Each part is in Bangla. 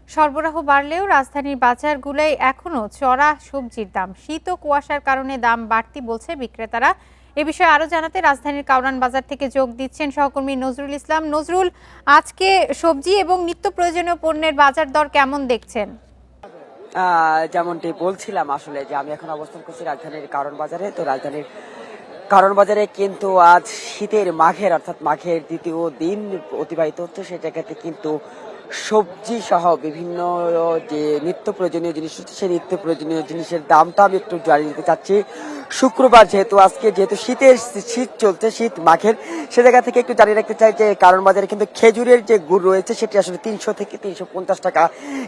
সরবরাহ বাড়লেও রাজধানীর বাজারগুলোয় এখনো চড়া সবজির দাম। শীত ও কুয়াশার কারণে দাম বাড়তি বলছে বিক্রেতারা। এ বিষয়ে আরো জানাতে রাজধানীর কাউরান বাজার থেকে যোগ দিচ্ছেন সহকর্মী নজরুল ইসলাম। নজরুল, আজকে সবজি এবং নিত্য প্রয়োজনীয় পণ্যের বাজার দর কেমন দেখছেন? যেমনটি বলছিলাম আসলে যে আমি এখন অবস্থান করছি রাজধানীর কারণ বাজারে। তো রাজধানীর কারণ বাজারে কিন্তু আজ শীতের মাঘের অর্থাৎ মাঘের দ্বিতীয় দিন অতিবাহিত হচ্ছে, সেই জায়গাতে কিন্তু সবজি সহ বিভিন্ন যে নিত্য প্রয়োজনীয় জিনিস হচ্ছে সেই নিত্য প্রয়োজনীয় জিনিসের দামটা আমি একটু জানিয়ে দিতে চাচ্ছি। শুক্রবার যেহেতু শীত চলছে, শীত মাঘের, সে জায়গা থেকে একটু জানিয়ে রাখতে চাই যে কারণ বাজারে কিন্তু খেজুরের যে গুড় রয়েছে সেটি আসলে 300 থেকে 350 টাকা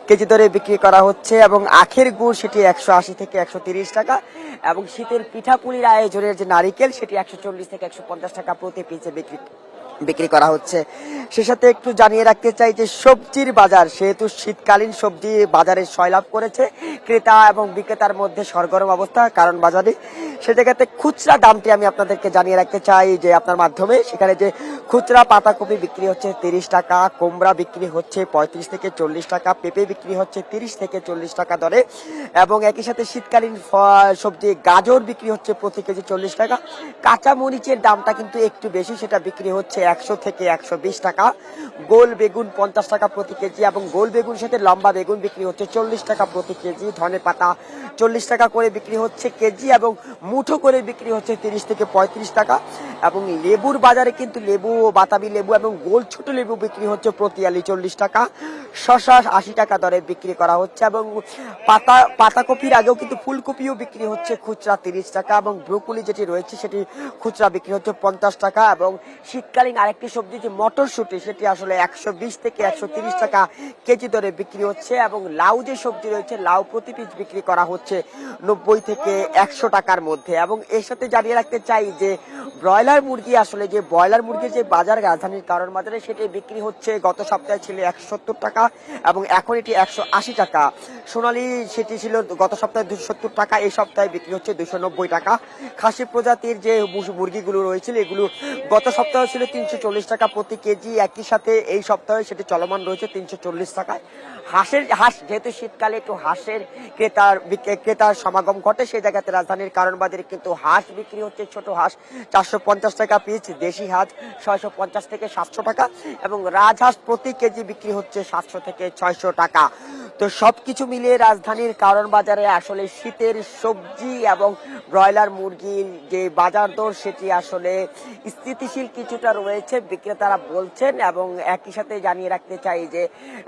কেজি দরে বিক্রি করা হচ্ছে, এবং আখের গুড় সেটি 180 থেকে 130 টাকা, এবং শীতের পিঠাপুলির আয়োজনের যে নারিকেল সেটি 140 থেকে 150 টাকা প্রতি পিসে বিক্রি করা হচ্ছে। সে সাথে একটু জানিয়ে রাখতে চাই যে সবজির বাজার, সেহেতু শীতকালীন সবজি বাজারে সয়লাভ করেছে, ক্রেতা এবং বিক্রেতার মধ্যে সরগরম অবস্থা কারণ বাজারে। সে জায়গাতে খুচরা দামটি আমি আপনাদেরকে জানিয়ে রাখতে চাই যে আপনার মাধ্যমে, সেখানে যে খুচরা পাতাকপি বিক্রি হচ্ছে 30 টাকা, কুমড়া বিক্রি হচ্ছে 35 থেকে 40 টাকা, পেঁপে বিক্রি হচ্ছে 30 থেকে 40 টাকা দরে, এবং একই সাথে শীতকালীন সবজি গাজর বিক্রি হচ্ছে প্রতি কেজি 40 টাকা। কাঁচা মরিচের দামটা কিন্তু একটু বেশি, সেটা বিক্রি হচ্ছে 100 থেকে 120 টাকা। গোল বেগুন 50 টাকা প্রতি কেজি, এবং গোল বেগুন সাথে লম্বা বেগুন বিক্রি হচ্ছে 40 টাকা প্রতি কেজি। ধনে পাতা 40 টাকা করে বিক্রি হচ্ছে কেজি, এবং মুঠো করে বিক্রি হচ্ছে 30 থেকে 35 টাকা। এবং লেবুর বাজারে কিন্তু লেবু, বাতাবি লেবু এবং গোল ছোট লেবু বিক্রি হচ্ছে প্রতি আলি 40 টাকা। শসা 80 টাকা দরে বিক্রি করা হচ্ছে, এবং পাতাকপির আগেও কিন্তু ফুলকপিও বিক্রি হচ্ছে খুচরা 30 টাকা, এবং ব্রোকলি যেটি রয়েছে সেটি খুচরা বিক্রি হচ্ছে 50 টাকা। এবং শীতকালীন আরেকটি সবজি যে মটরশুঁটি, সেটি আসলে 120 থেকে 130 টাকা কেজি দরে বিক্রি হচ্ছে, এবং লাউ যে সবজি রয়েছে, লাউ প্রতি পিস বিক্রি করা হচ্ছে 90 থেকে 100 টাকার মধ্যে। এবং এর সাথে জানিয়ে রাখতে চাই যে ব্রয়লার মুরগির যে বাজার রাজধানীর কারণ বাজারে, সেটি বিক্রি হচ্ছে গত সপ্তাহে ছিল 170 টাকা, এবং এখন এটি 180 টাকা। সোনালী সেটি ছিল গত সপ্তাহে 270 টাকা, এই সপ্তাহে বিক্রি হচ্ছে 290 টাকা। খাসি প্রজাতির যে মুরগিগুলো রয়েছিল, এগুলো গত সপ্তাহে ছিল 340 টাকা প্রতি কেজি, একই সাথে এই সপ্তাহে সেটি চলমান রয়েছে 340 টাকায়। যেহেতু শীতকালে একটু হাঁসের ক্রেতার সমাগম ঘটে, সেই জায়গাতে রাজধানীর কারণ বাজারে কিন্তু হাঁস বিক্রি হচ্ছে, ছোট হাঁস 450 টাকা পিস, দেশি হাঁস 650 থেকে 700 টাকা, এবং রাজহাঁস প্রতি কেজি বিক্রি হচ্ছে 700 থেকে 600 টাকা। তো সবকিছু মিলিয়ে রাজধানীর কারণ বাজারে আসলে শীতের সবজি এবং ব্রয়লার মুরগির যে বাজার দর, সেটি আসলে স্থিতিশীল কিছুটা রয়েছে বিক্রেতারা বলছেন। এবং একই সাথে জানিয়ে রাখতে চাই যে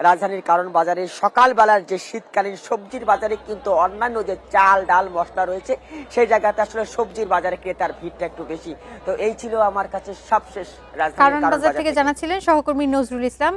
রাজধানীর কারণ বাজারে সকালবেলার যে শীতকালীন সবজির বাজারে কিন্তু অন্যান্য যে চাল ডাল মশলা রয়েছে, সেই জায়গাতে আসলে সবজির বাজারে ক্রেতার ভিড়টা একটু বেশি। তো এই ছিল আমার কাছে সবশেষ রাজধানীর কারণ বাজার থেকে জানাচ্ছিলেন সহকর্মী নজরুল ইসলাম।